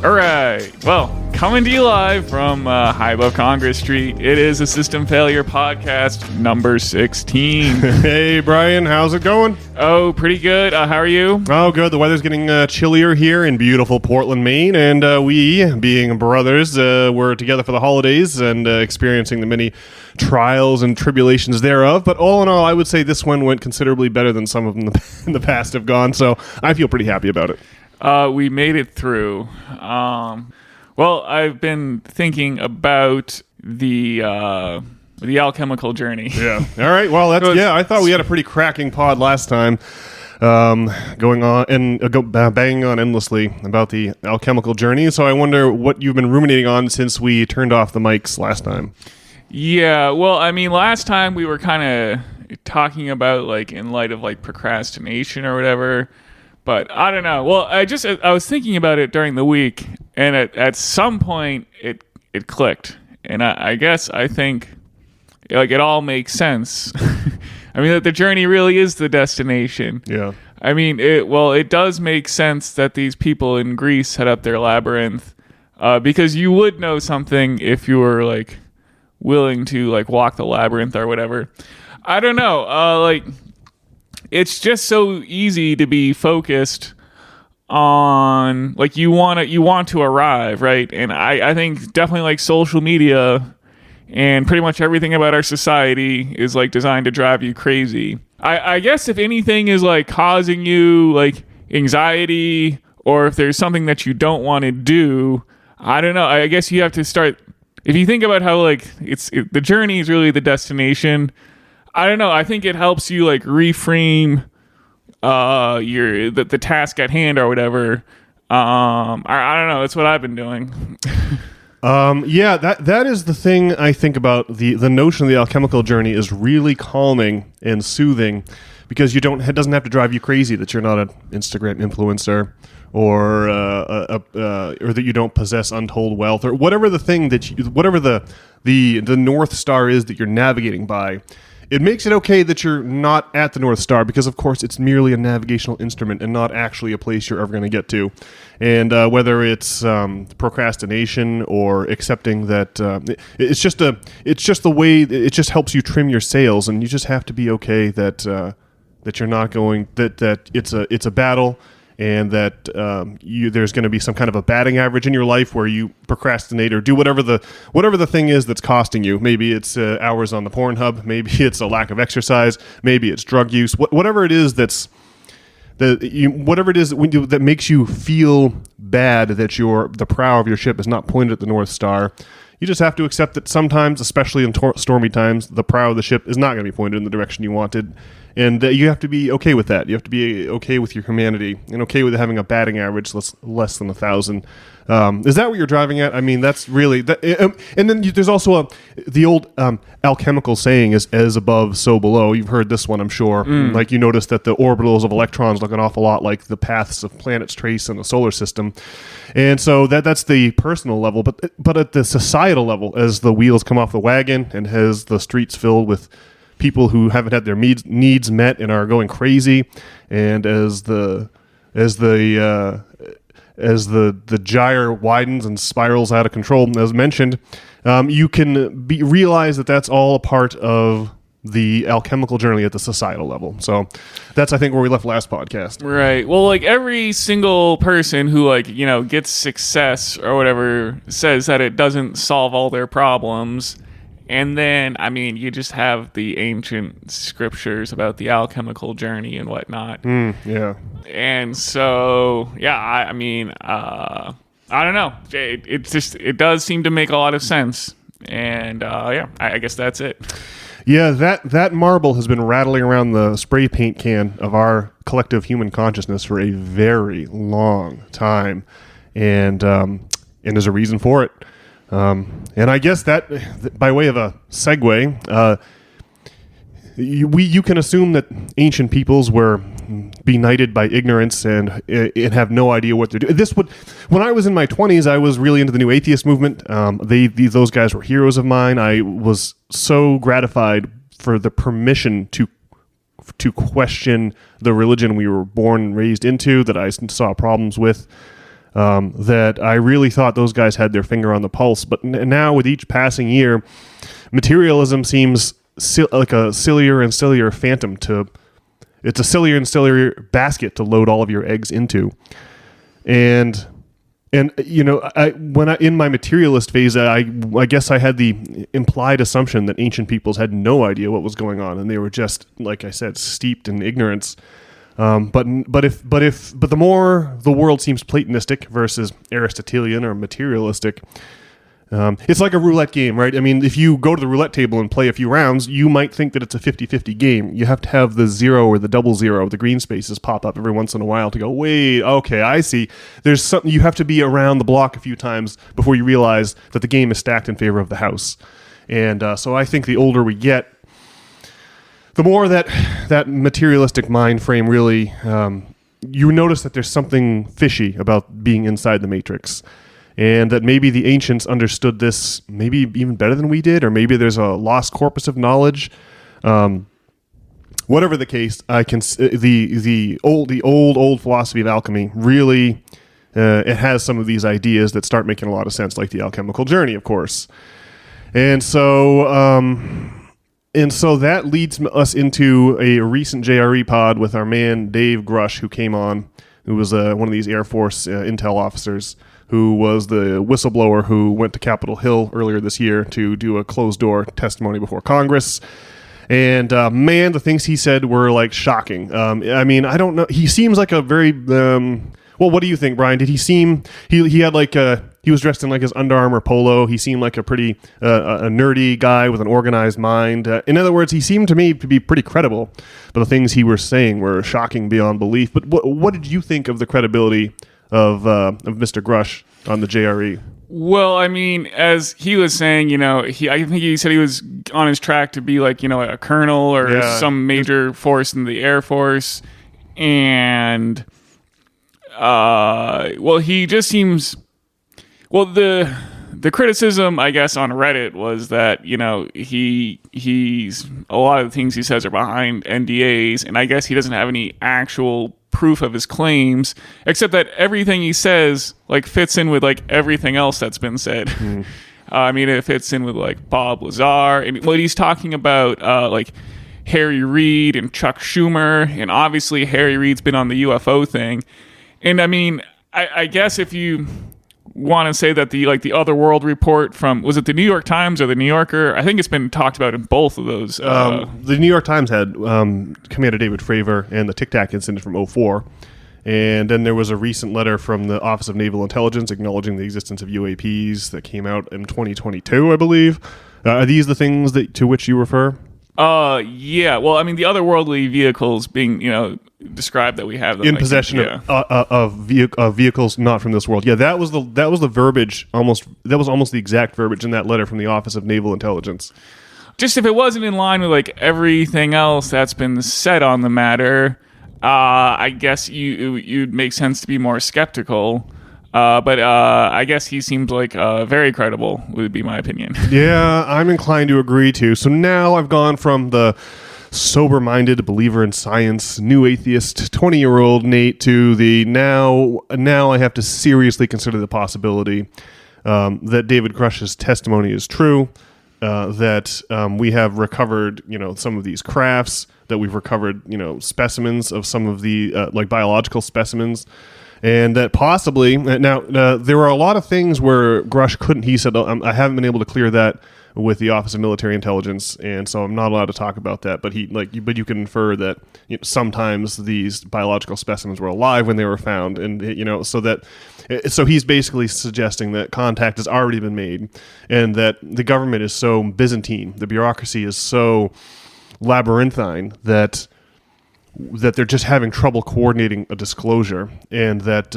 All right. Well, coming to you live from high above Congress Street, it is a System Failure Podcast number 16. Hey, Brian, how's it going? Oh, pretty good. How are you? Oh, good. The weather's getting chillier here in beautiful Portland, Maine, and we, being brothers, were together for the holidays and experiencing the many trials and tribulations thereof. But all in all, I would say this one went considerably better than some of them in the past have gone, so I feel pretty happy about it. We made it through. Well, I've been thinking about the alchemical journey. Yeah. All right. Well, I thought we had a pretty cracking pod last time, going on and banging on endlessly about the alchemical journey. So I wonder what you've been ruminating on since we turned off the mics last time. Yeah. Well, I mean, last time we were kind of talking about like in light of like procrastination or whatever. But I don't know. Well, I was thinking about it during the week, and at some point it clicked, and I think like it all makes sense. I mean, that the journey really is the destination. Yeah. I mean, it does make sense that these people in Greece set up their labyrinth, because you would know something if you were like willing to like walk the labyrinth or whatever. I don't know. Like. It's just so easy to be focused on like you want to arrive, right? And I think definitely like social media and pretty much everything about our society is like designed to drive you crazy. I guess if anything is like causing you like anxiety or if there's something that you don't want to do, I don't know. I guess you have to start, if you think about how like the journey is really the destination. I don't know. I think it helps you like reframe the task at hand or whatever. I don't know. That's what I've been doing. Yeah, that is the thing I think about. The notion of the alchemical journey is really calming and soothing because it doesn't have to drive you crazy that you're not an Instagram influencer or that you don't possess untold wealth or whatever the thing whatever the North Star is that you're navigating by. It makes it okay that you're not at the North Star because, of course, it's merely a navigational instrument and not actually a place you're ever going to get to. And whether it's procrastination or accepting that it's just the way it just helps you trim your sails, and you just have to be okay that you're not going that it's a battle. And that there's going to be some kind of a batting average in your life where you procrastinate or do whatever the thing is that's costing you. Maybe it's hours on the Pornhub. Maybe it's a lack of exercise. Maybe it's drug use. Whatever it is that makes you feel bad that the prow of your ship is not pointed at the North Star. You just have to accept that sometimes, especially in stormy times, the prow of the ship is not going to be pointed in the direction you wanted. And you have to be okay with that. You have to be okay with your humanity and okay with having a batting average less than 1,000. Is that what you're driving at? I mean, that's really... and then there's also the old alchemical saying is as above, so below. You've heard this one, I'm sure. Like you notice that the orbitals of electrons look an awful lot like the paths of planets trace in the solar system. And so that's the personal level. But at the societal level, as the wheels come off the wagon and as the streets filled with people who haven't had their needs met and are going crazy, and as the gyre widens and spirals out of control, as mentioned, you can realize that that's all a part of the alchemical journey at the societal level. So that's, I think, where we left last podcast. Right. Well, like every single person who like, gets success or whatever says that it doesn't solve all their problems. And then, I mean, you just have the ancient scriptures about the alchemical journey and whatnot. Yeah. And so, yeah, I mean, I don't know. It does seem to make a lot of sense. And yeah, I guess that's it. Yeah, that marble has been rattling around the spray paint can of our collective human consciousness for a very long time. And there's a reason for it. And I guess that, by way of a segue, you can assume that ancient peoples were benighted by ignorance and have no idea what they're doing. When I was in my 20s, I was really into the new atheist movement. Those guys were heroes of mine. I was so gratified for the permission to question the religion we were born and raised into that I saw problems with. that I really thought those guys had their finger on the pulse. But now with each passing year, materialism seems like a sillier and sillier phantom it's a sillier and sillier basket to load all of your eggs into. And you know, in my materialist phase, I guess I had the implied assumption that ancient peoples had no idea what was going on, and they were just, like I said, steeped in ignorance. But the more the world seems Platonistic versus Aristotelian or materialistic, it's like a roulette game, right? I mean, if you go to the roulette table and play a few rounds, you might think that it's a 50-50 game. You have to have the 0 or the double 0, the green spaces pop up every once in a while to go, wait, okay, I see. There's something, you have to be around the block a few times before you realize that the game is stacked in favor of the house. And so I think the older we get, the more that materialistic mind frame really, you notice that there's something fishy about being inside the matrix. And that maybe the ancients understood this maybe even better than we did, or maybe there's a lost corpus of knowledge. Whatever the case, the old philosophy of alchemy really it has some of these ideas that start making a lot of sense, like the alchemical journey, of course. And so that leads us into a recent JRE pod with our man Dave Grush, who came on, who was one of these Air Force intel officers, who was the whistleblower who went to Capitol Hill earlier this year to do a closed-door testimony before Congress. And, man, the things he said were, like, shocking. I mean, I don't know. He seems like a very... well, what do you think, Brian? Did he seem... He had, like, he was dressed in, like, his Under Armour polo. He seemed like a pretty a nerdy guy with an organized mind. In other words, he seemed to me to be pretty credible. But the things he was saying were shocking beyond belief. But what did you think of the credibility of Mr. Grush on the JRE? Well, I mean, as he was saying, you know, I think he said he was on his track to be like, you know, a colonel or some major force in the Air Force. And, well, he just seems, well, the criticism, I guess, on Reddit was that, you know, he's a lot of the things he says are behind NDAs, and I guess he doesn't have any actual proof of his claims, except that everything he says like fits in with like everything else that's been said. I mean, it fits in with like Bob Lazar, and what he's talking about, like Harry Reid and Chuck Schumer, and obviously Harry Reid's been on the UFO thing. And I mean, I guess if you want to say that the Otherworld report from, was it the New York Times or the New Yorker? I think it's been talked about in both of those. The New York Times had Commander David Fravor and the Tic Tac incident from 2004. And then there was a recent letter from the Office of Naval Intelligence acknowledging the existence of UAPs that came out in 2022, I believe. Are these the things to which you refer? Yeah. Well, I mean, the otherworldly vehicles being, you know, described that we have them in possession of vehicles not from this world. Yeah, that was the verbiage. That was almost the exact verbiage in that letter from the Office of Naval Intelligence. Just if it wasn't in line with like everything else that's been said on the matter, I guess you'd make sense to be more skeptical. But I guess he seems like very credible, would be my opinion. Yeah, I'm inclined to agree too. So now I've gone from the sober-minded believer in science, new atheist, 20-year-old Nate to the now I have to seriously consider the possibility that David Grush's testimony is true, that we have recovered, you know, some of these crafts, that we've recovered, you know, specimens of some of the like biological specimens. And that possibly, now there were a lot of things where Grush couldn't, he said, I haven't been able to clear that with the Office of Military Intelligence, and so I'm not allowed to talk about that. But you can infer that, you know, sometimes these biological specimens were alive when they were found, and you know, so he's basically suggesting that contact has already been made, and that the government is so Byzantine, the bureaucracy is so labyrinthine that they're just having trouble coordinating a disclosure, and that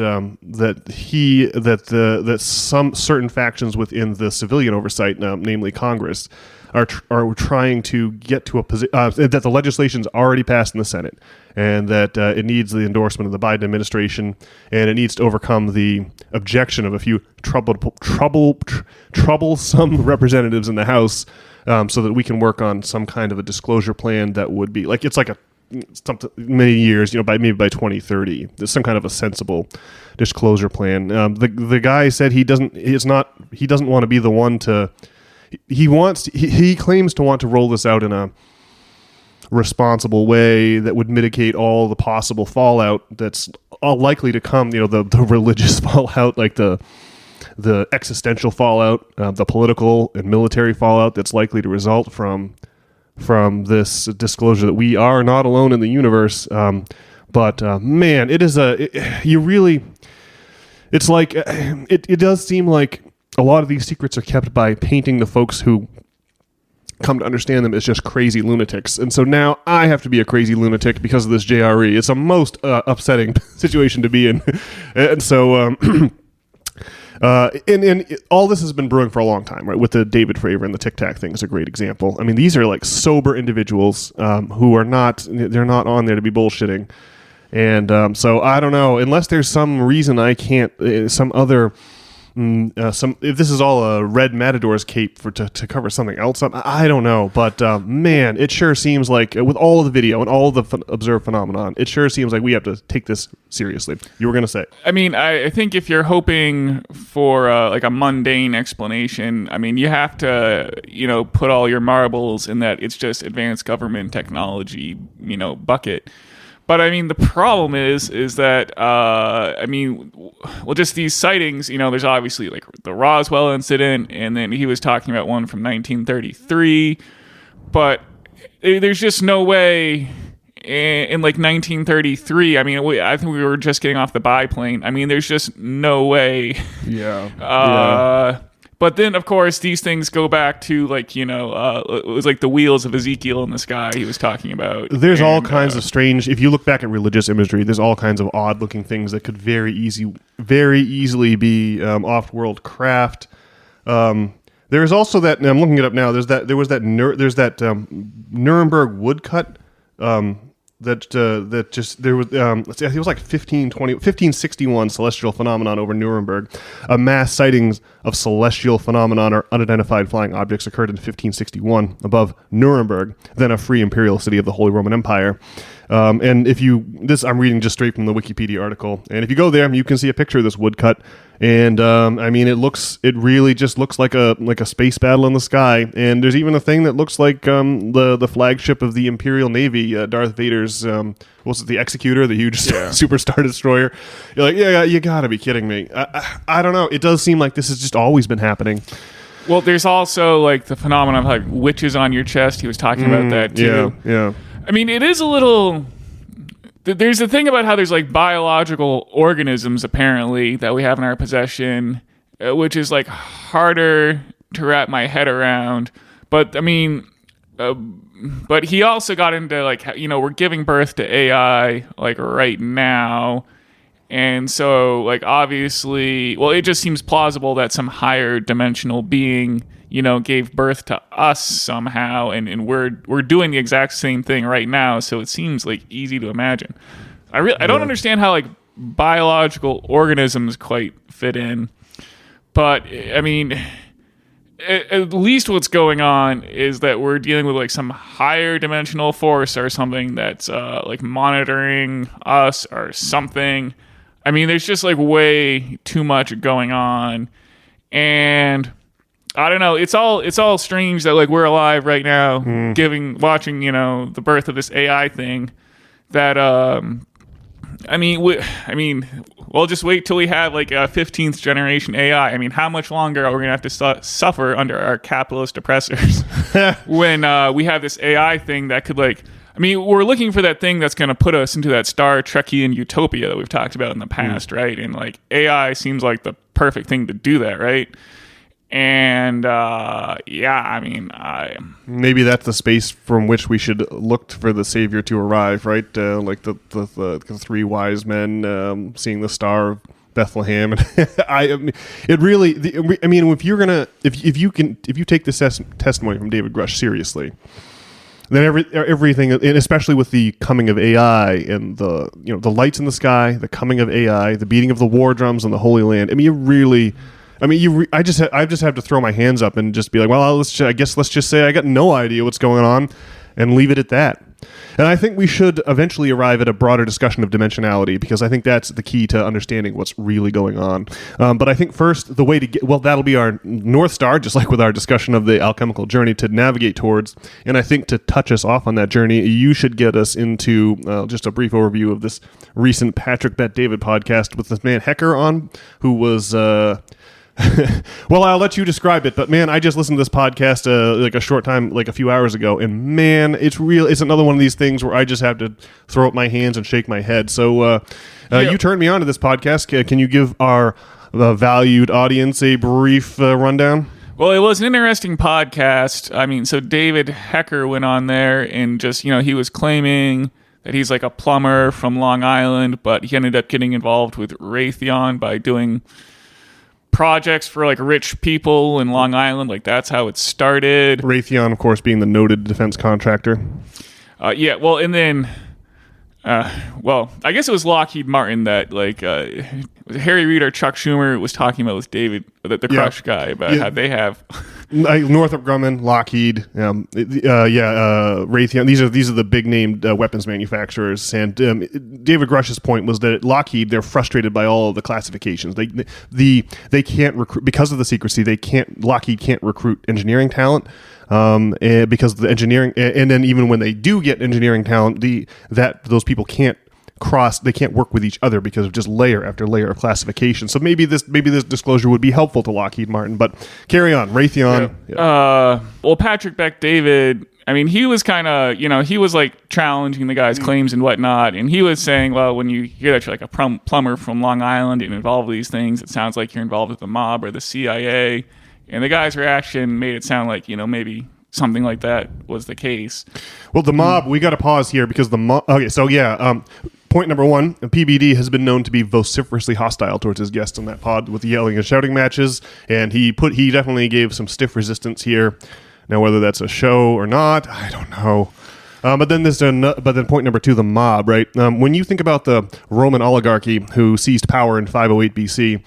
some certain factions within the civilian oversight, namely Congress, are trying to get to a position that the legislation's already passed in the Senate, and that it needs the endorsement of the Biden administration, and it needs to overcome the objection of a few troublesome representatives in the House, so that we can work on some kind of a disclosure plan that would be like, it's like a many years, by maybe by 2030. There's some kind of a sensible disclosure plan. The guy said he doesn't want to be the one to. He claims to want to roll this out in a responsible way that would mitigate all the possible fallout that's all likely to come. The religious fallout, like the existential fallout, the political and military fallout that's likely to result from this disclosure that we are not alone in the universe. But man, it does seem like a lot of these secrets are kept by painting the folks who come to understand them as just crazy lunatics. And so now I have to be a crazy lunatic because of this JRE. It's a most upsetting situation to be in. And so and all this has been brewing for a long time, right? With the David Fravor and the Tic Tac thing is a great example. I mean, these are like sober individuals who are they're not on there to be bullshitting. And so I don't know, unless there's some reason I can't, if this is all a Red Matador's cape to cover something else up, I don't know. But man, it sure seems like with all of the video and all the observed phenomenon, it sure seems like we have to take this seriously. You were going to say? I mean, I think if you're hoping for like a mundane explanation, I mean, you have to put all your marbles in that it's just advanced government technology bucket. But I mean, the problem is that just these sightings. There's obviously like the Roswell incident, and then he was talking about one from 1933. But there's just no way in like 1933. I mean, I think we were just getting off the biplane. I mean, there's just no way. Yeah. But then, of course, these things go back to like it was like the wheels of Ezekiel in the sky he was talking about. There's all kinds of strange. If you look back at religious imagery, there's all kinds of odd-looking things that could very easily be off-world craft. There's also that. And I'm looking it up now. There's that Nuremberg woodcut. Let's see, it was like 1561 celestial phenomenon over Nuremberg. A mass sightings of celestial phenomenon or unidentified flying objects occurred in 1561 above Nuremberg, then a free imperial city of the Holy Roman Empire. And I'm reading just straight from the Wikipedia article, and if you go there, you can see a picture of this woodcut. And it really just looks like a space battle in the sky. And there's even a thing that looks like the flagship of the Imperial Navy, Darth Vader's the Executor, the huge super star destroyer. You're like, yeah, you gotta be kidding me. I don't know. It does seem like this has just always been happening. Well, there's also like the phenomenon of like witches on your chest. He was talking about that too. Yeah. I mean, it is a little. There's a thing about how there's like biological organisms apparently that we have in our possession, which is like harder to wrap my head around. But I mean, but he also got into like, we're giving birth to AI like right now. And so like, obviously, well, it just seems plausible that some higher dimensional being, gave birth to us somehow, and we're doing the exact same thing right now. So it seems like easy to imagine. I don't understand how like biological organisms quite fit in, but I mean, at least what's going on is that we're dealing with like some higher dimensional force or something that's like monitoring us or something. I mean, there's just like way too much going on, and I don't know. It's all strange that like we're alive right now, watching the birth of this AI thing. That we'll just wait till we have like a 15th generation AI. I mean, how much longer are we gonna have to suffer under our capitalist oppressors when we have this AI thing that could like. I mean, we're looking for that thing that's going to put us into that Star Trekian utopia that we've talked about in the past, right? And like AI seems like the perfect thing to do that, right? And maybe that's the space from which we should look for the savior to arrive, right? Like the three wise men seeing the star of Bethlehem. And if you take this testimony from David Grush seriously, then everything, and especially with the coming of AI and the lights in the sky, the coming of AI, the beating of the war drums on the Holy Land. I mean, I just have to throw my hands up and just be like, well, let's just say I got no idea what's going on, and leave it at that. And I think we should eventually arrive at a broader discussion of dimensionality, because I think that's the key to understanding what's really going on. But I think first, the way to get, well, that'll be our North Star, just like with our discussion of the alchemical journey to navigate towards. And I think to touch us off on that journey, you should get us into just a brief overview of this recent Patrick Bet David podcast with this man Hecker on, who was... well, I'll let you describe it, but man, I just listened to this podcast like a short time, like a few hours ago, and man, it's another one of these things where I just have to throw up my hands and shake my head. So you turned me on to this podcast. Can you give our valued audience a brief rundown? Well, it was an interesting podcast. I mean, so David Hecker went on there and just, he was claiming that he's like a plumber from Long Island, but he ended up getting involved with Raytheon by doing projects for like rich people in Long Island. Like that's how it started. Raytheon, of course, being the noted defense contractor. Yeah, well, and then I guess it was Lockheed Martin that like Harry Reid or Chuck Schumer was talking about with David, the Crush guy, about how they have Northrop Grumman, Lockheed, Raytheon. These are the big named weapons manufacturers. And David Grush's point was that Lockheed, they're frustrated by all of the classifications. They can't recruit because of the secrecy. Lockheed can't recruit engineering talent. Because the engineering, and then even when they do get engineering talent, those people can't work with each other because of just layer after layer of classification. So maybe this disclosure would be helpful to Lockheed Martin, but carry on. Raytheon. Yeah. Well, Patrick Bet David, I mean, he was kind of, he was like challenging the guy's claims and whatnot. And he was saying, well, when you hear that you're like a plumber from Long Island and involved with these things, it sounds like you're involved with the mob or the CIA. And the guy's reaction made it sound like, maybe something like that was the case. Well, the mob, we got to pause here because the mob... Okay, so yeah, point number one, PBD has been known to be vociferously hostile towards his guests on that pod with yelling and shouting matches, and he definitely gave some stiff resistance here. Now, whether that's a show or not, I don't know. But then point number two, the mob, right? When you think about the Roman oligarchy who seized power in 508 BC,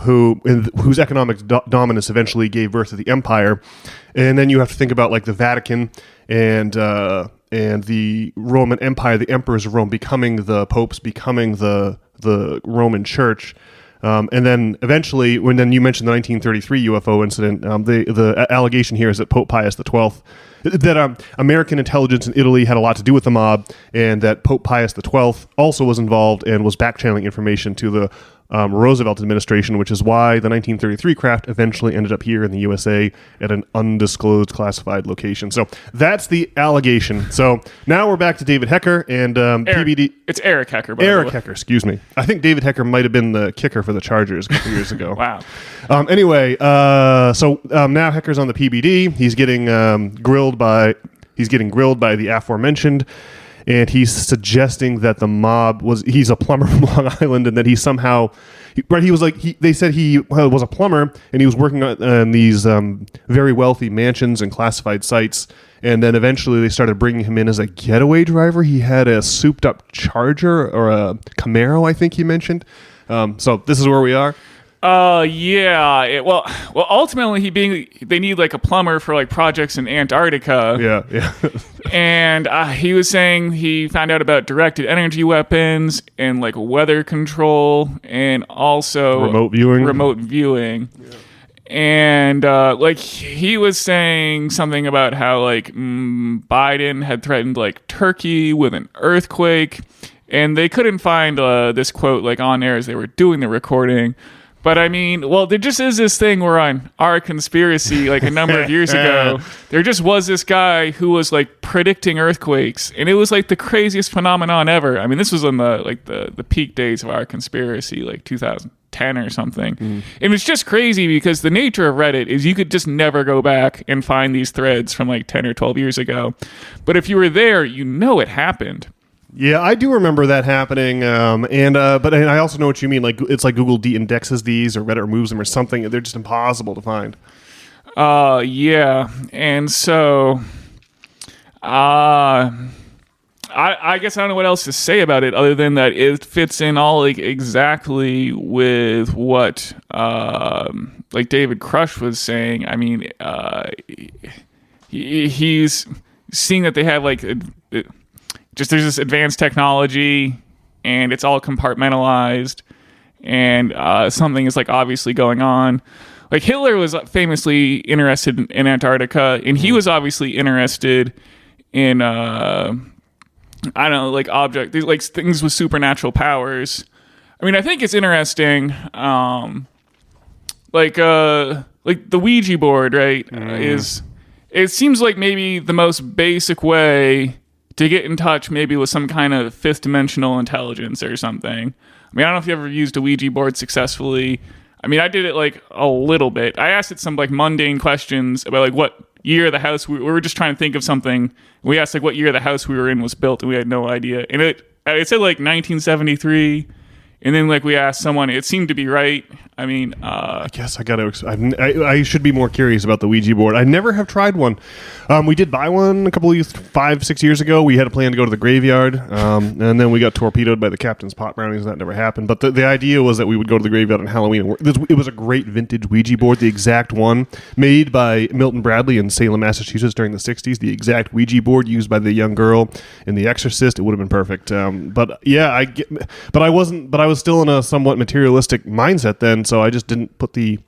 whose economic dominance eventually gave birth to the empire, and then you have to think about like the Vatican and the Roman Empire, the emperors of Rome becoming the popes, becoming the Roman Church. And then eventually, when you mentioned the 1933 UFO incident, the allegation here is that Pope Pius XII, that American intelligence in Italy had a lot to do with the mob, and that Pope Pius XII also was involved and was back-channeling information to the Roosevelt administration, which is why the 1933 craft eventually ended up here in the USA at an undisclosed classified location. So that's the allegation. So now we're back to David Hecker and PBD. It's Eric Hecker, Eric Hecker, excuse me. I think David Hecker might have been the kicker for the Chargers a couple years ago. Wow. Anyway, so now Hecker's on the PBD. He's getting grilled by the aforementioned. And he's suggesting that the mob he's a plumber from Long Island, and that he somehow, right? He was like, they said he was a plumber and he was working on these very wealthy mansions and classified sites. And then eventually they started bringing him in as a getaway driver. He had a souped up Charger or a Camaro, I think he mentioned. So this is where we are. Yeah. Well, ultimately they need like a plumber for like projects in Antarctica. Yeah. And he was saying he found out about directed energy weapons and like weather control and also remote viewing. Yeah. And like he was saying something about how like Biden had threatened like Turkey with an earthquake, and they couldn't find this quote like on air as they were doing the recording. But I mean, well, there just is this thing where on Our Conspiracy, like a number of years ago, there just was this guy who was like predicting earthquakes, and it was like the craziest phenomenon ever. I mean, this was on the peak days of Our Conspiracy, like 2010 or something. And it's just crazy because the nature of Reddit is you could just never go back and find these threads from like 10 or 12 years ago. But if you were there, it happened. Yeah, I do remember that happening, but I also know what you mean. Like it's like Google de-indexes these, or Reddit removes them, or something. They're just impossible to find. Yeah, and so, I guess I don't know what else to say about it other than that it fits in all like exactly with what like David Crush was saying. I mean, he's seeing that they have like just there's this advanced technology and it's all compartmentalized and something is like obviously going on. Like Hitler was famously interested in Antarctica, and he was obviously interested in I don't know, like like things with supernatural powers. I mean, I think it's interesting, like the Ouija board, right? It seems like maybe the most basic way to get in touch, maybe with some kind of fifth dimensional intelligence or something. I mean, I don't know if you ever used a Ouija board successfully. I mean, I did it like a little bit. I asked it some like mundane questions about like what year the house we were just trying to think of something. We asked like what year the house we were in was built, and we had no idea. And it said like 1973. And then, like, we asked someone, it seemed to be right. I mean, I guess I got to. I should be more curious about the Ouija board. I never have tried one. We did buy one a couple of 5-6 years ago. We had a plan to go to the graveyard, and then we got torpedoed by the captain's pot brownies. That never happened. But the idea was that we would go to the graveyard on Halloween. It was a great vintage Ouija board, the exact one made by Milton Bradley in Salem, Massachusetts during the '60s. The exact Ouija board used by the young girl in The Exorcist. It would have been perfect. But yeah, I was still in a somewhat materialistic mindset then, so I just didn't put the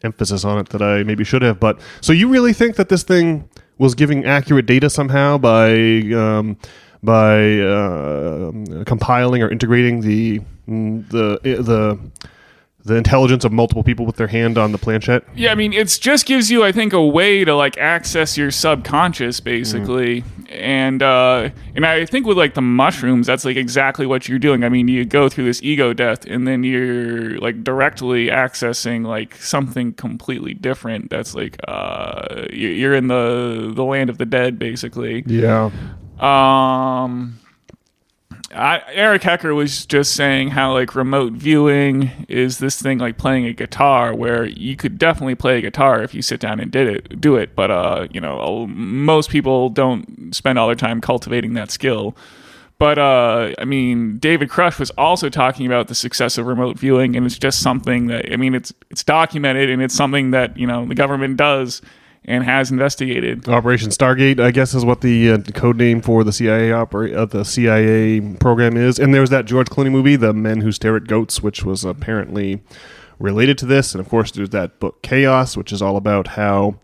emphasis on it that I maybe should have. But so you really think that this thing was giving accurate data somehow by compiling or integrating the intelligence of multiple people with their hand on the planchette? Yeah, I mean, it just gives you, I think, a way to like access your subconscious, basically. And I think with like the mushrooms, that's like exactly what you're doing. I mean, you go through this ego death, and then you're like directly accessing like something completely different. That's like you're in the land of the dead, basically. Yeah. Eric Hecker was just saying how like remote viewing is this thing like playing a guitar, where you could definitely play a guitar if you sit down and do it. But most people don't spend all their time cultivating that skill. But I mean, David Crush was also talking about the success of remote viewing, and it's just something that, I mean, it's documented, and it's something that, you know, the government does and has investigated. Operation Stargate, I guess, is what the code name for the CIA program is. And there was that George Clooney movie, The Men Who Stare at Goats, which was apparently related to this. And of course, there's that book Chaos, which is all about how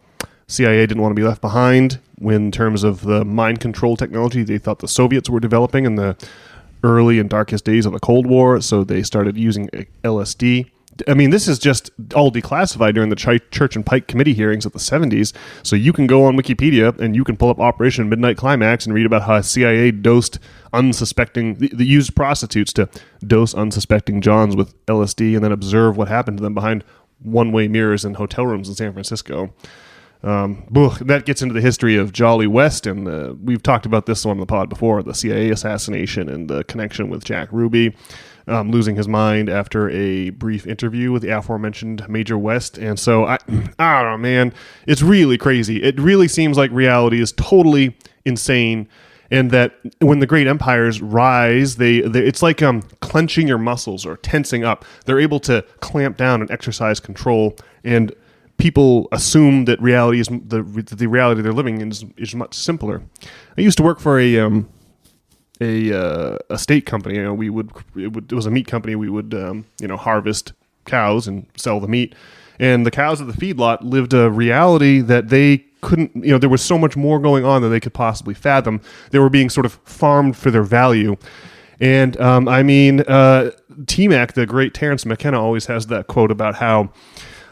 CIA didn't want to be left behind in terms of the mind control technology they thought the Soviets were developing in the early and darkest days of the Cold War. So they started using LSD. I mean, this is just all declassified during the Church and Pike Committee hearings of the 70s. So you can go on Wikipedia and you can pull up Operation Midnight Climax and read about how CIA dosed they used prostitutes to dose unsuspecting Johns with LSD and then observe what happened to them behind one-way mirrors in hotel rooms in San Francisco. That gets into the history of Jolly West, and we've talked about this on the pod before, the CIA assassination and the connection with Jack Ruby. Losing his mind after a brief interview with the aforementioned Major West. And so, I don't know, man. It's really crazy. It really seems like reality is totally insane, and that when the great empires rise, it's like clenching your muscles or tensing up. They're able to clamp down and exercise control, and people assume that reality is the reality they're living in is much simpler. I used to work for a state company. You know, it was a meat company. We would harvest cows and sell the meat, and the cows at the feedlot lived a reality that they couldn't. You know, there was so much more going on than they could possibly fathom. They were being sort of farmed for their value, and T-Mac, the great Terence McKenna, always has that quote about how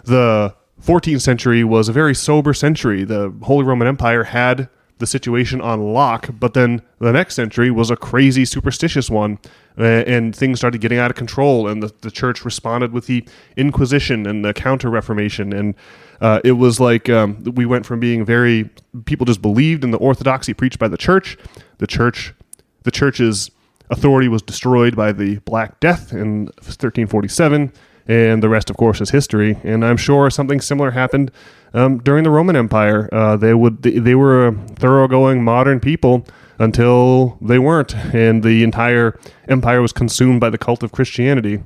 the 14th century was a very sober century. The Holy Roman Empire had the situation on lock, but then the next century was a crazy superstitious one, and things started getting out of control, and the church responded with the Inquisition and the Counter-Reformation, and it was like we went from being people just believed in the orthodoxy preached by the church. The church's authority was destroyed by the Black Death in 1347, and the rest, of course, is history. And I'm sure something similar happened during the Roman Empire. They were a thoroughgoing modern people until they weren't, and the entire empire was consumed by the cult of Christianity.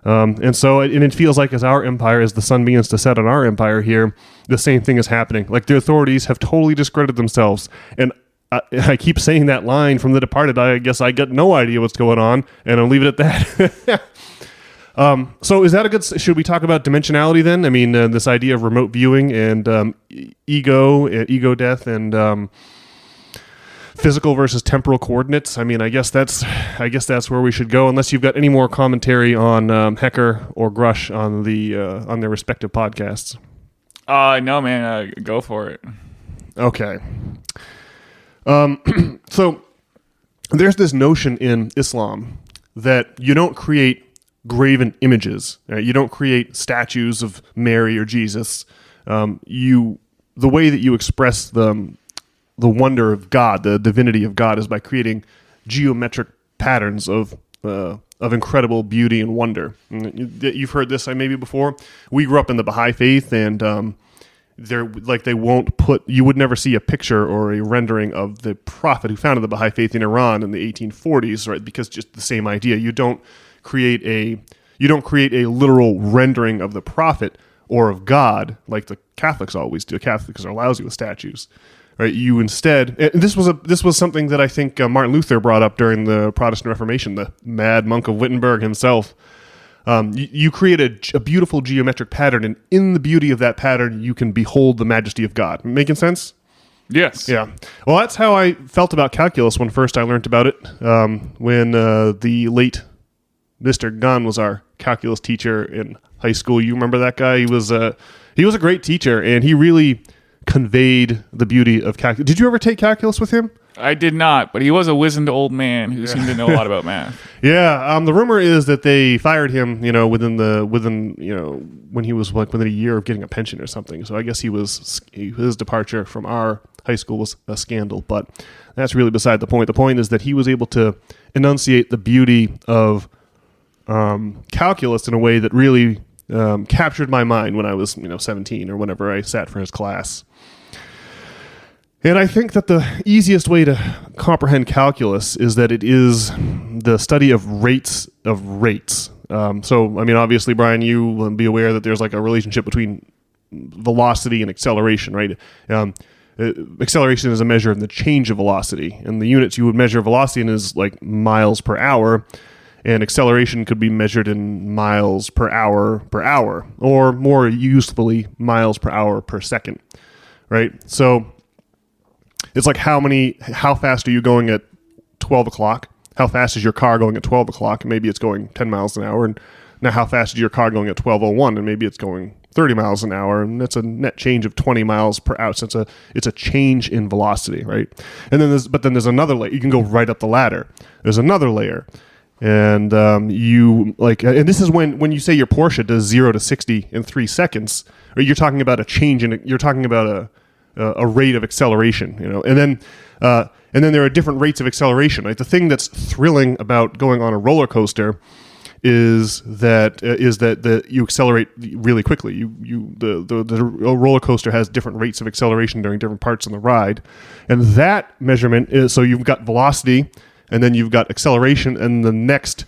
And it feels like as the sun begins to set on our empire here, the same thing is happening. Like the authorities have totally discredited themselves. And I keep saying that line from The Departed. I guess I got no idea what's going on, and I'll leave it at that. So is that a good... Should we talk about dimensionality then? I mean, this idea of remote viewing and ego death and physical versus temporal coordinates. I mean, I guess that's where we should go. Unless you've got any more commentary on Hecker or Grush on their respective podcasts. No, man, go for it. Okay. So there's this notion in Islam that you don't create graven images. Right? You don't create statues of Mary or Jesus. The way that you express the wonder of God, the divinity of God, is by creating geometric patterns of incredible beauty and wonder. You've heard this maybe before. We grew up in the Baha'i faith, and you would never see a picture or a rendering of the prophet who founded the Baha'i faith in Iran in the 1840s, right? Because just the same idea. You don't create a literal rendering of the prophet or of God like the Catholics always do. Catholics are lousy with statues, right? You instead, and this was something that I think Martin Luther brought up during the Protestant Reformation. The mad monk of Wittenberg himself. You create a beautiful geometric pattern, and in the beauty of that pattern, you can behold the majesty of God. Making sense? Yes. Yeah. Well, that's how I felt about calculus when first I learned about it. When the late Mr. Gunn was our calculus teacher in high school. You remember that guy? He was a great teacher, and he really conveyed the beauty of calculus. Did you ever take calculus with him? I did not, but he was a wizened old man who seemed to know a lot about math. Yeah, the rumor is that they fired him, when he was within a year of getting a pension or something. So I guess his departure from our high school was a scandal, but that's really beside the point. The point is that he was able to enunciate the beauty of calculus in a way that really captured my mind when I was 17 or whenever I sat for his class. And I think that the easiest way to comprehend calculus is that it is the study of rates of rates. So, I mean, obviously, Brian, you will be aware that there's like a relationship between velocity and acceleration, right? Acceleration is a measure of the change of velocity. And the units you would measure velocity in is like miles per hour. And acceleration could be measured in miles per hour, or more usefully, miles per hour per second, right? So it's like how fast are you going at 12 o'clock? How fast is your car going at 12 o'clock? Maybe it's going 10 miles an hour. And now how fast is your car going at 12:01? And maybe it's going 30 miles an hour. And that's a net change of 20 miles per hour. So it's a change in velocity, right? And then there's another layer. You can go right up the ladder. There's another layer. And and this is when you say your Porsche does 0 to 60 in 3 seconds, or you're talking about a change you're talking about a rate of acceleration, and then there are different rates of acceleration. Like the thing that's thrilling about going on a roller coaster is that you accelerate really quickly. The roller coaster has different rates of acceleration during different parts of the ride, and that measurement is, so you've got velocity. And then you've got acceleration, and the next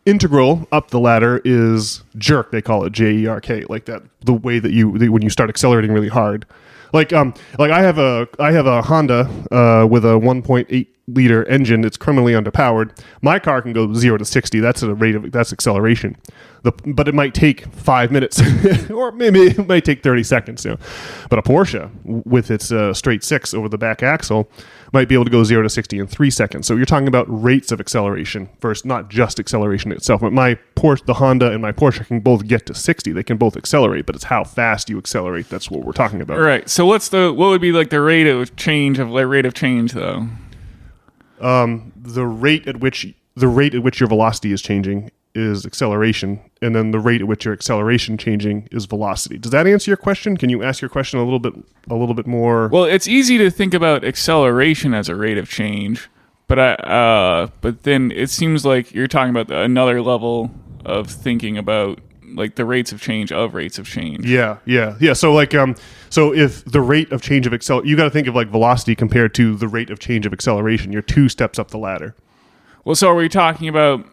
integral up the ladder is jerk. They call it jerk, like that. The way that when you start accelerating really hard, like I have a Honda with a 1.8 liter engine. It's criminally underpowered. My car can go 0 to 60. That's acceleration. But it might take 5 minutes, or maybe it might take 30 seconds. But a Porsche with its straight six over the back axle might be able to go 0 to 60 in 3 seconds. So you're talking about rates of acceleration first, not just acceleration itself. But the Honda and my Porsche can both get to 60. They can both accelerate, but it's how fast you accelerate. That's what we're talking about. Right. So what would be like the rate of change though? The rate at which your velocity is changing is acceleration, and then the rate at which your acceleration changing is velocity. Does that answer your question? Can you ask your question a little bit more? Well, it's easy to think about acceleration as a rate of change, but then it seems like you're talking about another level of thinking about like the rates of change of rates of change. Yeah. So if the rate of change of you got to think of like velocity compared to the rate of change of acceleration. You're 2 steps up the ladder. Well, so are we talking about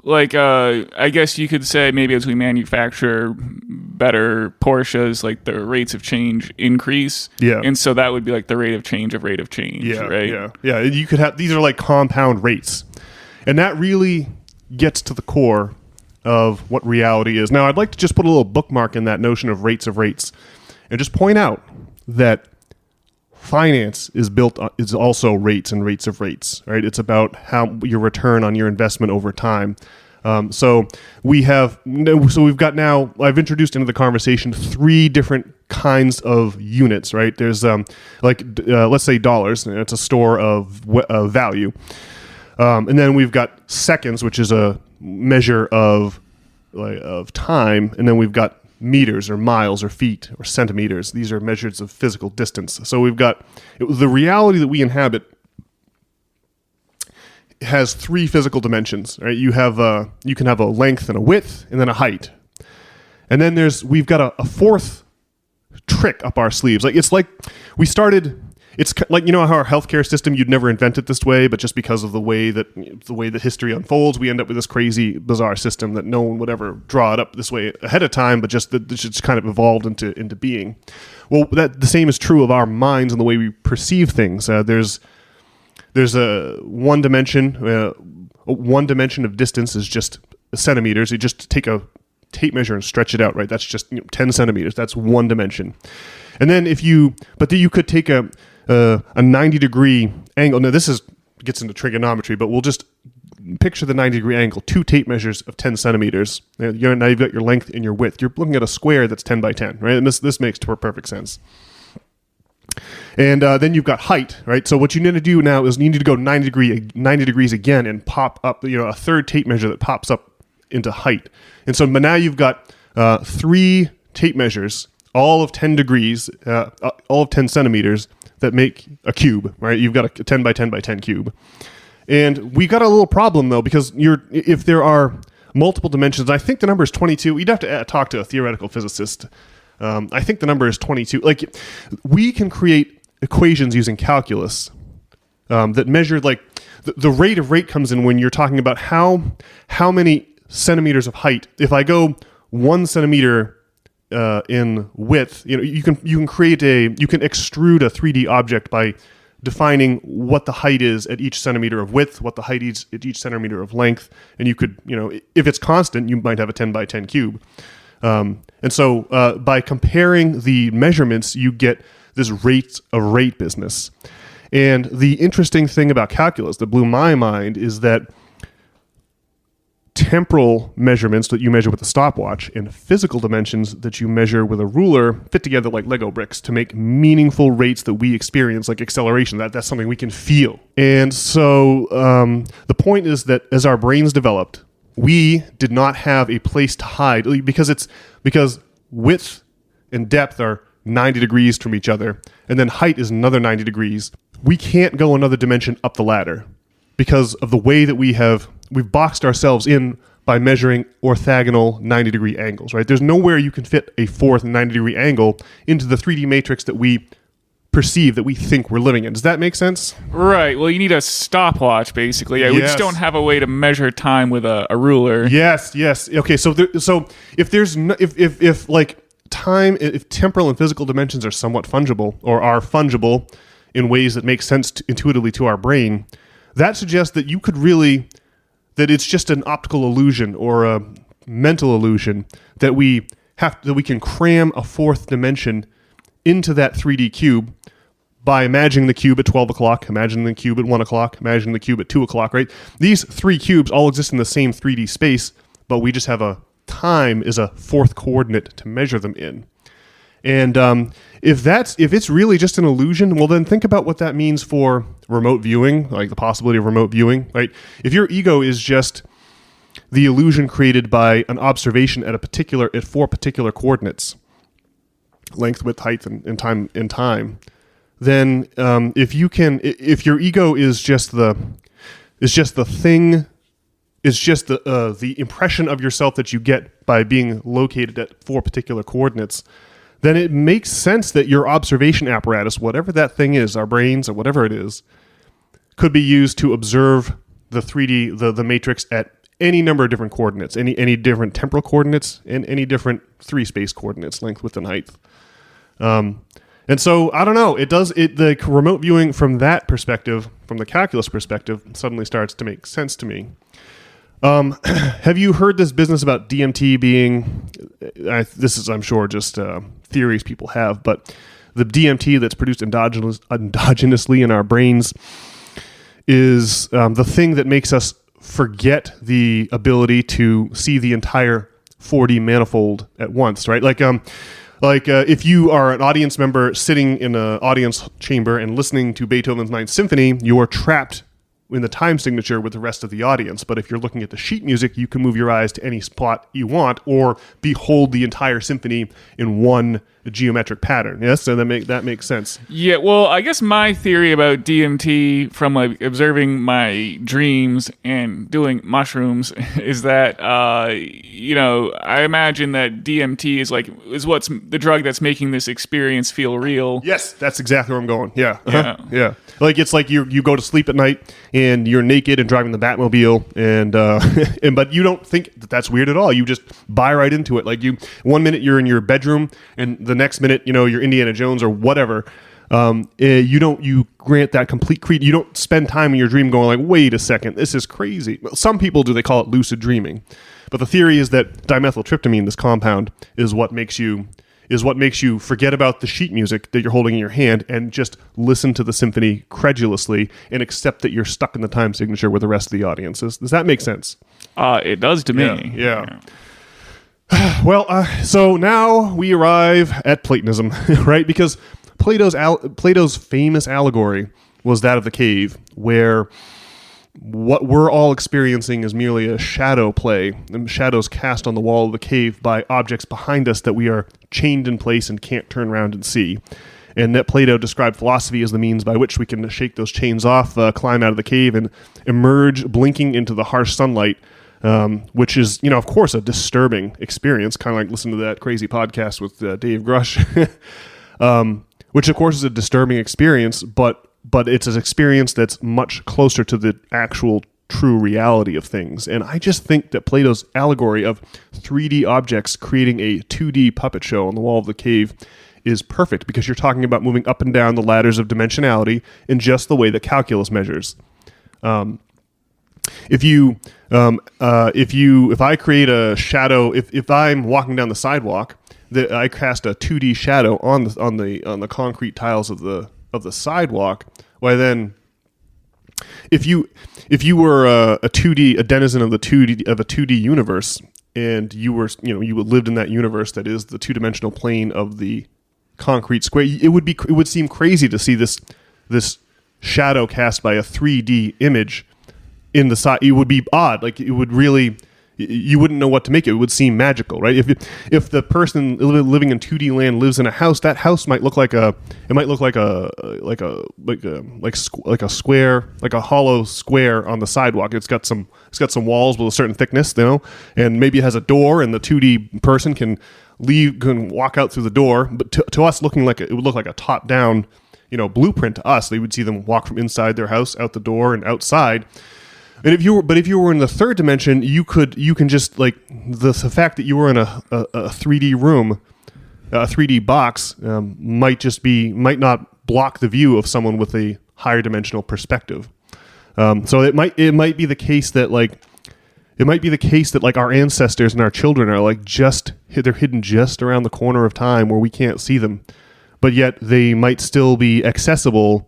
like I guess you could say maybe as we manufacture better Porsches, like the rates of change increase. Yeah. And so that would be like the rate of change, Yeah, right? yeah. You could have, these are like compound rates. And that really gets to the core of what reality is. Now, I'd like to just put a little bookmark in that notion of rates and just point out that finance is also rates and rates of rates, right? It's about how your return on your investment over time. So we've got now, I've introduced into the conversation 3 different kinds of units, right? There's let's say dollars, and it's a store of value. And then we've got seconds, which is a measure of time. And then we've got meters or miles or feet or centimeters. These are measures of physical distance. So we've got the reality that we inhabit has 3 physical dimensions, right? You can have a length and a width and then a height. And then we've got a 4th trick up our sleeves. It's like how our healthcare system, you'd never invent it this way, but just because of the way that history unfolds, we end up with this crazy, bizarre system that no one would ever draw it up this way ahead of time, but just that it's kind of evolved into being. Well, the same is true of our minds and the way we perceive things. There's a one dimension of distance is just centimeters. You just take a tape measure and stretch it out, right? That's just 10 centimeters. That's one dimension. And then you could take a 90-degree angle. Now this gets into trigonometry, but we'll just picture the 90-degree angle. 2 tape measures of 10 centimeters. Now you've got your length and your width. You're looking at a square that's 10 by 10, right? And this makes perfect sense. And then you've got height, right? So what you need to do now is you need to go 90 degrees again and pop up, a 3rd tape measure that pops up into height. And so now you've got 3 tape measures, all of 10 degrees, all of 10 centimeters that make a cube, right? You've got a 10 by 10 by 10 cube. And we got a little problem though, because if there are multiple dimensions, I think the number is 22. You'd have to talk to a theoretical physicist. I think the number is 22. Like, we can create equations using calculus that measure, like, the rate of rate comes in when you're talking about how many centimeters of height. If I go 1 centimeter in width, you can extrude a 3D object by defining what the height is at each centimeter of width, what the height is at each centimeter of length, and you could, if it's constant, you might have a 10 by 10 cube. And so by comparing the measurements, you get this rate business. And the interesting thing about calculus that blew my mind is that temporal measurements that you measure with a stopwatch and physical dimensions that you measure with a ruler fit together like Lego bricks to make meaningful rates that we experience, like acceleration. That's something we can feel. And so the point is that as our brains developed, we did not have a place to hide because width and depth are 90 degrees from each other, and then height is another 90 degrees. We can't go another dimension up the ladder because of the way that we've boxed ourselves in by measuring orthogonal 90-degree angles, right? There's nowhere you can fit a 4th 90-degree angle into the 3D matrix that we perceive, that we think we're living in. Does that make sense? Right. Well, you need a stopwatch, basically. Yeah, we just don't have a way to measure time with a ruler. Yes. Okay. So if temporal and physical dimensions are somewhat fungible or are fungible in ways that make sense intuitively to our brain, that suggests that that it's just an optical illusion or a mental illusion that we can cram a 4th dimension into that 3D cube by imagining the cube at 12 o'clock, imagining the cube at 1 o'clock, imagining the cube at 2 o'clock, right? These 3 cubes all exist in the same 3D space, but we just have a time is a 4th coordinate to measure them in. And if it's really just an illusion, well, then think about what that means for remote viewing, like the possibility of remote viewing, right? If your ego is just the illusion created by an observation at 4 particular coordinates, length, width, height, and time, then if your ego is just the impression of yourself that you get by being located at 4 particular coordinates, then it makes sense that your observation apparatus, whatever that thing is, our brains or whatever it is, could be used to observe the 3D, the matrix at any number of different coordinates, any different temporal coordinates, and any different 3-space coordinates, length, width, and height. And so I don't know. The remote viewing from that perspective, from the calculus perspective, suddenly starts to make sense to me. Have you heard this business about DMT being? This is, I'm sure, just theories people have, but the DMT that's produced endogenously in our brains is the thing that makes us forget the ability to see the entire 4D manifold at once, right? Like if you are an audience member sitting in an audience chamber and listening to Beethoven's Ninth Symphony, you are trapped in the time signature with the rest of the audience. But if you're looking at the sheet music, you can move your eyes to any spot you want or behold the entire symphony in one geometric pattern. Yes, so that makes sense. Yeah, well, I guess my theory about DMT from like observing my dreams and doing mushrooms is that I imagine that DMT is what's the drug that's making this experience feel real. Yes, that's exactly where I'm going. Yeah. Uh-huh. Yeah. Like it's like you go to sleep at night and you're naked and driving the Batmobile and but you don't think that's weird at all. You just buy right into it. Like one minute you're in your bedroom and the next minute, you're Indiana Jones or whatever. You grant that complete creed. You don't spend time in your dream going like, wait a second, this is crazy. Well, some people do. They call it lucid dreaming. But the theory is that dimethyltryptamine, this compound, is what makes you forget about the sheet music that you're holding in your hand and just listen to the symphony credulously and accept that you're stuck in the time signature with the rest of the audience. Does that make sense? It does to me. Yeah. Well, so now we arrive at Platonism, right? Because Plato's famous allegory was that of the cave, where what we're all experiencing is merely a shadow play, and shadows cast on the wall of the cave by objects behind us that we are chained in place and can't turn around and see. And that Plato described philosophy as the means by which we can shake those chains off, climb out of the cave, and emerge blinking into the harsh sunlight, which is, of course, a disturbing experience, kind of like listening to that crazy podcast with Dave Grush, which, of course, is a disturbing experience, but it's an experience that's much closer to the actual true reality of things. And I just think that Plato's allegory of 3D objects creating a 2D puppet show on the wall of the cave is perfect, because you're talking about moving up and down the ladders of dimensionality in just the way that calculus measures. If I create a shadow, if I'm walking down the sidewalk, that I cast a 2D shadow on the concrete tiles of the sidewalk, why then, if you were a denizen of a 2D universe, and you lived in that universe that is the 2-dimensional plane of the concrete square, it would seem crazy to see this shadow cast by a 3D image in the side. It would be odd. Like it would really, you wouldn't know what to make it. It would seem magical, right? If the person living in 2D land lives in a house, that house might look like a square, like a hollow square on the sidewalk. It's got some walls with a certain thickness, and maybe it has a door, and the 2D person can walk out through the door. But to us, it would look like a top down, blueprint to us. They would see them walk from inside their house out the door and outside. And if you were in the third dimension, you can just, like, the fact that you were in a 3D room, a 3D box, might not block the view of someone with a higher dimensional perspective. So it might be the case that our ancestors and our children are they're hidden just around the corner of time where we can't see them, but yet they might still be accessible.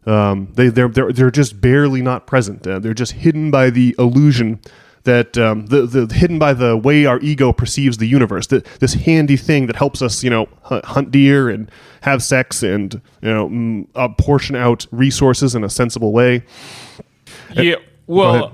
They're just barely not present. They're just hidden by the illusion that hidden by the way our ego perceives the universe. This handy thing that helps us, hunt deer and have sex and portion out resources in a sensible way. Yeah. Well,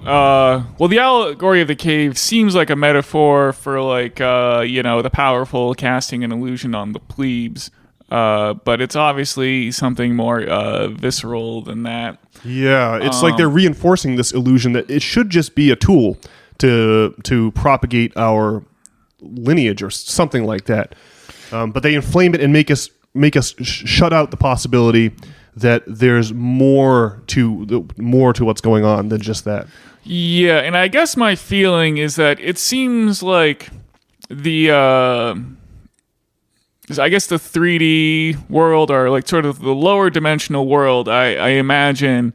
the allegory of the cave seems like a metaphor for the powerful casting an illusion on the plebes. But it's obviously something more visceral than that. Yeah, it's like they're reinforcing this illusion that it should just be a tool to propagate our lineage or something like that. But they inflame it and make us shut out the possibility that there's more to what's going on than just that. Yeah, and I guess my feeling is that it seems like the I guess the 3D world, or like sort of the lower dimensional world, I imagine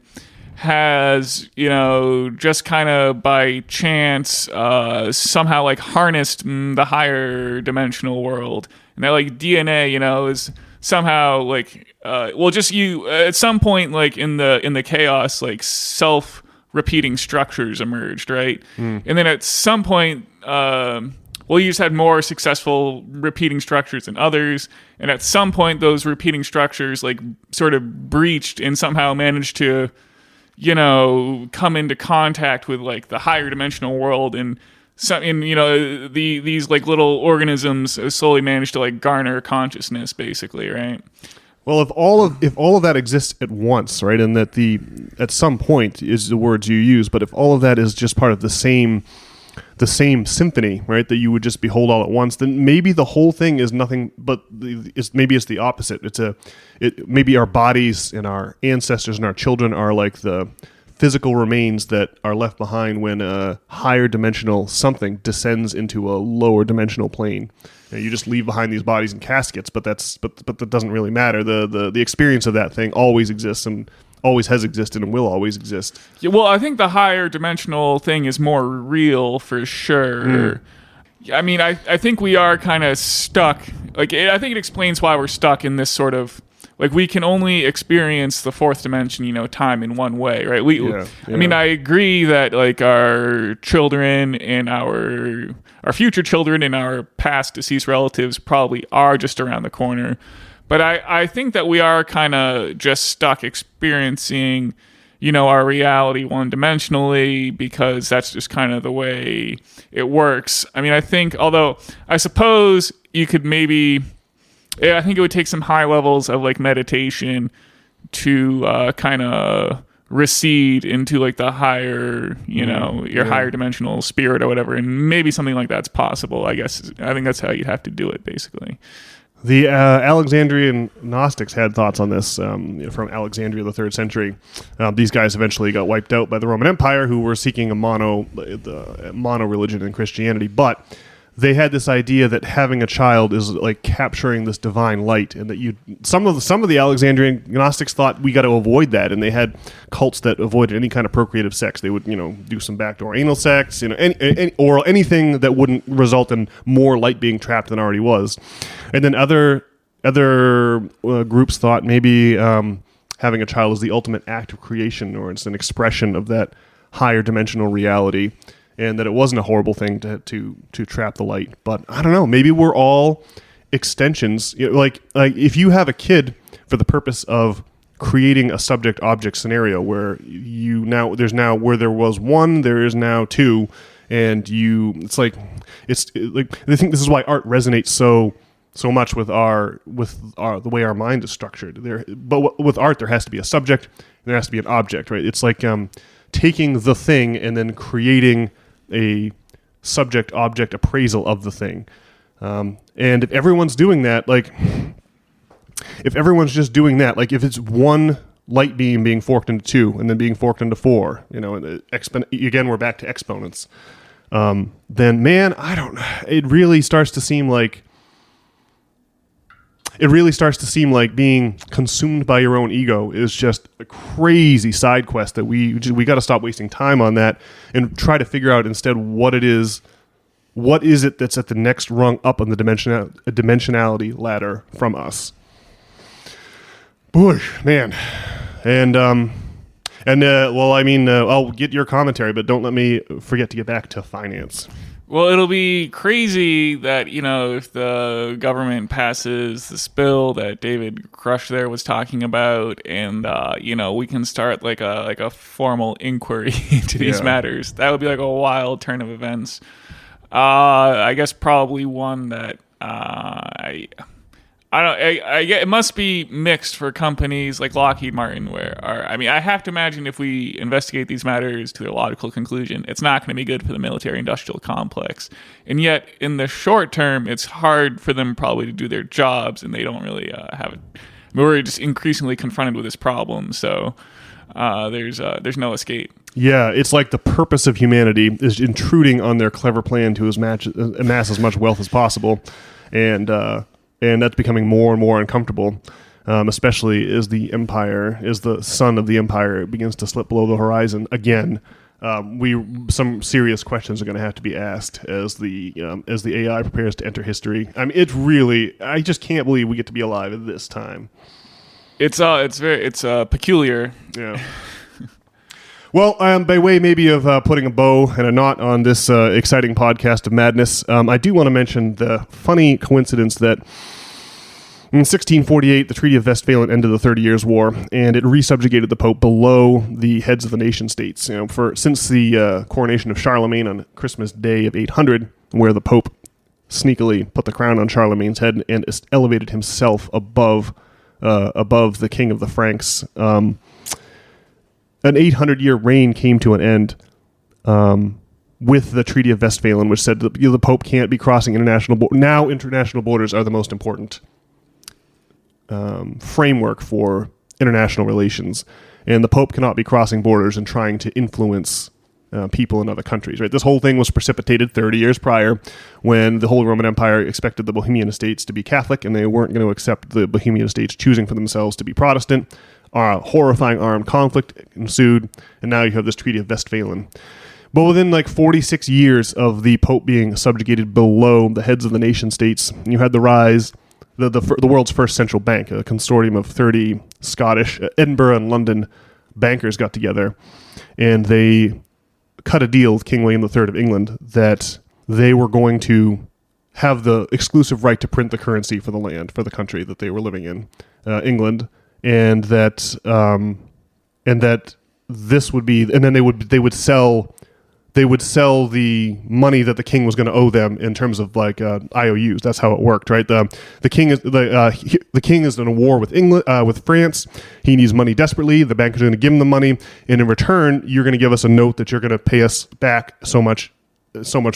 has, just kind of by chance somehow like harnessed the higher dimensional world, and that like DNA, is somehow like just you at some point like in the chaos, like self repeating structures emerged, right? And then at some point you just had more successful repeating structures than others, and at some point those repeating structures like sort of breached and somehow managed to come into contact with like the higher dimensional world, and these like little organisms slowly managed to like garner consciousness, basically, right? Well, if all of that exists at once, right, and that at some point is the words you use, but if all of that is just part of the same symphony, right, that you would just behold all at once, then maybe the whole thing is nothing but maybe it's the opposite. Maybe our bodies and our ancestors and our children are like the physical remains that are left behind when a higher dimensional something descends into a lower dimensional plane. You just leave behind these bodies in caskets, but that doesn't really matter. The experience of that thing always exists and always has existed and will always exist. Yeah, well, I think the higher dimensional thing is more real for sure. I mean, I think we are kind of stuck. Like, I think it explains why we're stuck in this sort of, like, we can only experience the fourth dimension, time in one way, right? I mean, I agree that like our children and our future children and our past deceased relatives probably are just around the corner. But I think that we are kind of just stuck experiencing, our reality one-dimensionally, because that's just kind of the way it works. I mean, I think, although I suppose you could maybe, I think it would take some high levels of like meditation to kind of recede into like the higher, your higher dimensional spirit or whatever, and maybe something like that's possible. I guess I think that's how you'd have to do it, basically. The Alexandrian Gnostics had thoughts on this from Alexandria, the 3rd century. These guys eventually got wiped out by the Roman Empire, who were seeking a mono religion in Christianity. But they had this idea that having a child is like capturing this divine light, and that some of the Alexandrian Gnostics thought we got to avoid that, and they had cults that avoided any kind of procreative sex. They would do some backdoor anal sex, any oral, anything that wouldn't result in more light being trapped than already was. And then other groups thought maybe having a child is the ultimate act of creation, or it's an expression of that higher dimensional reality, and that it wasn't a horrible thing to trap the light. But I don't know, maybe we're all extensions. Like if you have a kid for the purpose of creating a subject-object scenario where where there was one, there is now two, and it's like I think this is why art resonates so much with the way our mind is structured. But with art, there has to be a subject and there has to be an object, right? It's like taking the thing and then creating a subject-object appraisal of the thing. And if everyone's doing that, if everyone's just doing that, like if it's one light beam being forked into two and then being forked into four, again, we're back to exponents. Then, man, it really starts to seem like being consumed by your own ego is just a crazy side quest that we got to stop wasting time on that and try to figure out instead what it is that's at the next rung up on the dimensionality ladder from us. Boy, man. And I'll get your commentary, but don't let me forget to get back to finance. Well, it'll be crazy that, if the government passes this bill that David Crush there was talking about, and, we can start like a formal inquiry into these matters. That would be like a wild turn of events. I guess probably one that I get it must be mixed for companies like Lockheed Martin, I have to imagine if we investigate these matters to their logical conclusion, it's not going to be good for the military-industrial complex. And yet, in the short term, it's hard for them probably to do their jobs, and they don't really have it. We're just increasingly confronted with this problem. So, there's no escape. Yeah, it's like the purpose of humanity is intruding on their clever plan to amass as much wealth as possible, and that's becoming more and more uncomfortable, especially as the sun of the empire begins to slip below the horizon again. Some serious questions are going to have to be asked as the AI prepares to enter history. I mean, I just can't believe we get to be alive at this time. It's peculiar. Yeah. Well, by way maybe of putting a bow and a knot on this exciting podcast of madness, I do want to mention the funny coincidence that in 1648, the Treaty of Westphalen ended the 30 Years' War, and it resubjugated the Pope below the heads of the nation-states. Since the coronation of Charlemagne on Christmas Day of 800, where the Pope sneakily put the crown on Charlemagne's head and elevated himself above the King of the Franks. An 800-year reign came to an end with the Treaty of Westphalen, which said that the Pope can't be crossing international borders. Now international borders are the most important framework for international relations, and the Pope cannot be crossing borders and trying to influence people in other countries. Right? This whole thing was precipitated 30 years prior when the Holy Roman Empire expected the Bohemian Estates to be Catholic, and they weren't going to accept the Bohemian Estates choosing for themselves to be Protestant. A horrifying armed conflict ensued, and now you have this Treaty of Westphalen. But within 46 years of the Pope being subjugated below the heads of the nation states, you had the rise, the world's first central bank, a consortium of 30 Scottish, Edinburgh and London bankers got together, and they cut a deal with King William III of England that they were going to have the exclusive right to print the currency for the land, for the country that they were living in, England. And that this would be, and then they would sell the money that the king was going to owe them in terms of IOUs. That's how it worked, right? The king is in a war with England, with France. He needs money desperately. The bankers are going to give him the money, and in return, you're going to give us a note that you're going to pay us back so much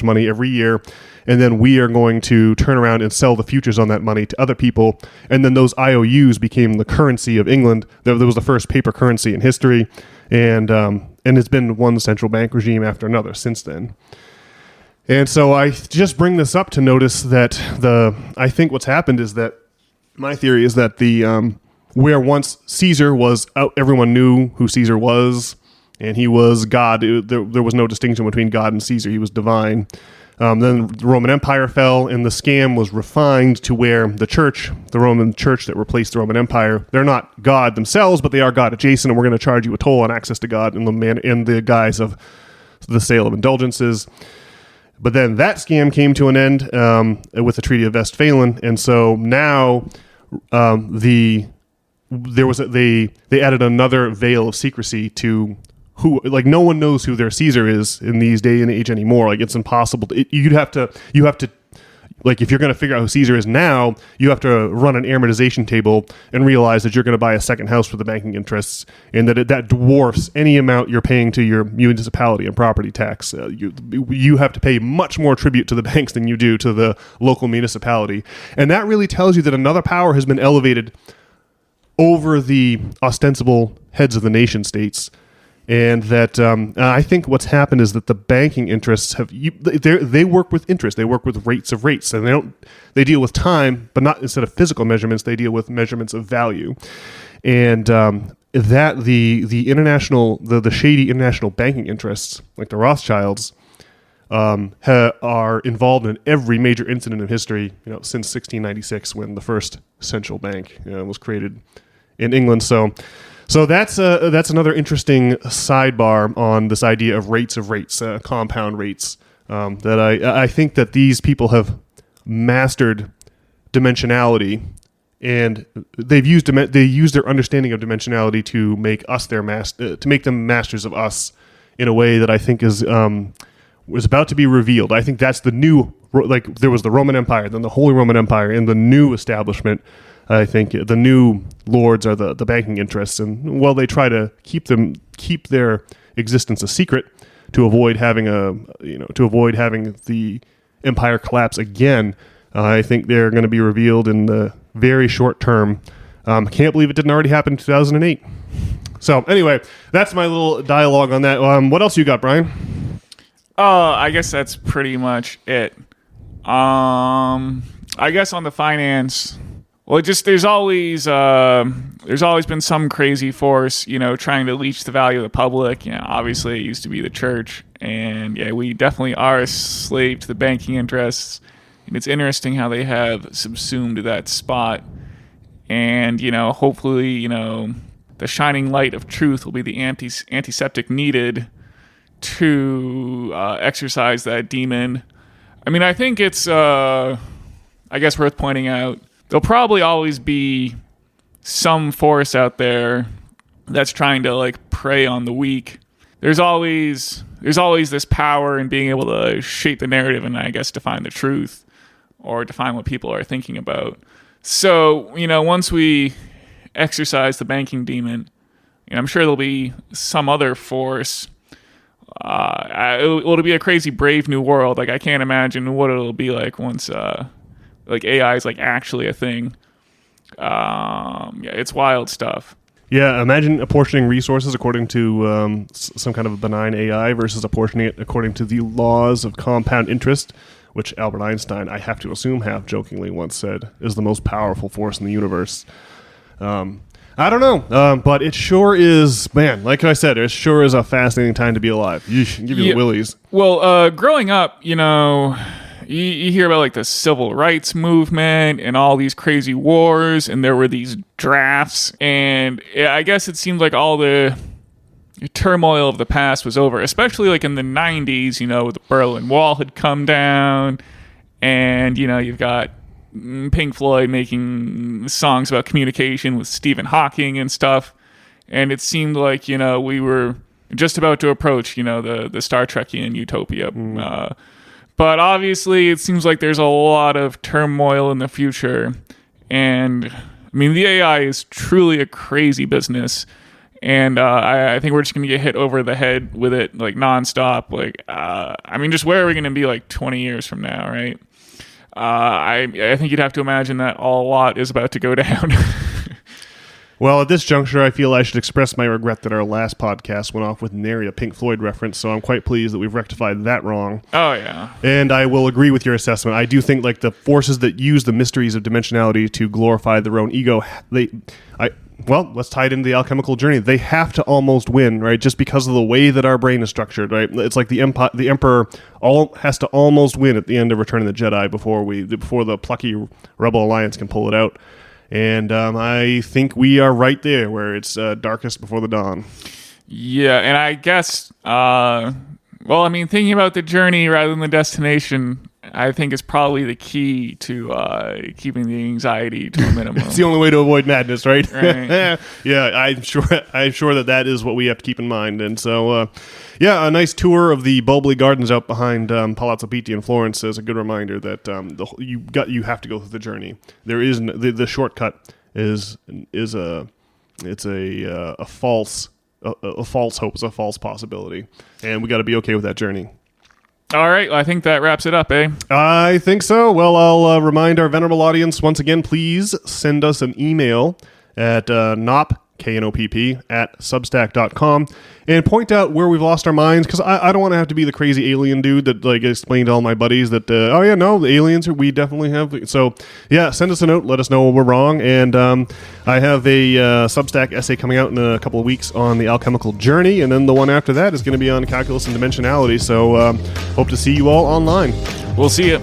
money every year, and then we are going to turn around and sell the futures on that money to other people, and then those IOUs became the currency of England. There was the first paper currency in history, and it's been one central bank regime after another since then. And so I just bring this up to notice that I think what's happened is that my theory is that where once Caesar was out, everyone knew who Caesar was, and he was God. There was no distinction between God and Caesar. He was divine. Then the Roman Empire fell, and the scam was refined to where the Roman Church that replaced the Roman Empire, they're not God themselves, but they are God adjacent, and we're going to charge you a toll on access to God in the guise of the sale of indulgences. But then that scam came to an end with the Treaty of Westphalen, and so now they added another veil of secrecy to who, no one knows who their Caesar is in these day and age anymore. It's impossible. You have to, if you're going to figure out who Caesar is now, you have to run an amortization table and realize that you're going to buy a second house for the banking interests, and that dwarfs any amount you're paying to your municipality and property tax. You have to pay much more tribute to the banks than you do to the local municipality. And that really tells you that another power has been elevated over the ostensible heads of the nation states. And that I think what's happened is that the banking interests they work with interest. They work with rates, and they deal with time, but not instead of physical measurements. They deal with measurements of value, and that the shady international banking interests, like the Rothschilds, are involved in every major incident of history. Since 1696, when the first central bank was created in England. So that's another interesting sidebar on this idea of rates, compound rates. That I think that these people have mastered dimensionality, and they use their understanding of dimensionality to make us to make them masters of us in a way that I think was about to be revealed. I think that's the new, there was the Roman Empire, then the Holy Roman Empire, and the new establishment. I think the new lords are the banking interests, and they try to keep their existence a secret to avoid having the empire collapse again. I think they're going to be revealed in the very short term. I can't believe it didn't already happen in 2008. So anyway, that's my little dialogue on that. What else you got, Brian? I guess that's pretty much it. I guess on the finance, well, there's always been some crazy force, trying to leech the value of the public. Obviously it used to be the church, and yeah, we definitely are a slave to the banking interests. And it's interesting how they have subsumed that spot. And hopefully, the shining light of truth will be the antiseptic needed to exercise that demon. I mean, I think it's, I guess, worth pointing out, there'll probably always be some force out there that's trying to prey on the weak. There's always this power in being able to shape the narrative and, I guess, define the truth or define what people are thinking about. So, once we exercise the banking demon, I'm sure there'll be some other force. It'll be a crazy brave new world. I can't imagine what it'll be like once AI is actually a thing. Yeah, it's wild stuff. Yeah, imagine apportioning resources according to some kind of benign AI versus apportioning it according to the laws of compound interest, which Albert Einstein, I have to assume, jokingly once said is the most powerful force in the universe. I don't know, but it sure is, man, like I said, it sure is a fascinating time to be alive. Yeesh, give you the willies. Well, growing up, you hear about the civil rights movement and all these crazy wars, and there were these drafts, and I guess it seemed like all the turmoil of the past was over, especially in the 90s, the Berlin Wall had come down, and, you've got Pink Floyd making songs about communication with Stephen Hawking and stuff, and it seemed like, we were just about to approach, the Star Trekian utopia. But obviously, it seems like there's a lot of turmoil in the future, and, I mean, the AI is truly a crazy business. And I think we're just going to get hit over the head with it nonstop. I mean, just where are we going to be 20 years from now, right? I think you'd have to imagine that a lot is about to go down. Well, at this juncture, I feel I should express my regret that our last podcast went off with nary a Pink Floyd reference, so I'm quite pleased that we've rectified that wrong. Oh, yeah. And I will agree with your assessment. I do think the forces that use the mysteries of dimensionality to glorify their own ego, well, let's tie it into the alchemical journey. They have to almost win, right? Just because of the way that our brain is structured, right? It's like the Emperor has to almost win at the end of Return of the Jedi before the plucky Rebel Alliance can pull it out. And I think we are right there where it's darkest before the dawn. Yeah, and I guess, thinking about the journey rather than the destination, I think is probably the key to keeping the anxiety to a minimum. It's the only way to avoid madness, right? Right. Yeah, I'm sure that is what we have to keep in mind. And so, a nice tour of the Bulbly Gardens out behind Palazzo Pitti in Florence is a good reminder that you have to go through the journey. There is the shortcut is a false hope, is a false possibility, and we got to be okay with that journey. All right, I think that wraps it up, eh? I think so. Well, I'll remind our venerable audience once again, please send us an email at knopp, at substack.com, and point out where we've lost our minds, because I don't want to have to be the crazy alien dude that explained to all my buddies that, the aliens, we definitely have. So, yeah, send us a note, let us know we're wrong, and I have a Substack essay coming out in a couple of weeks on the alchemical journey, and then the one after that is going to be on calculus and dimensionality, so hope to see you all online. We'll see you.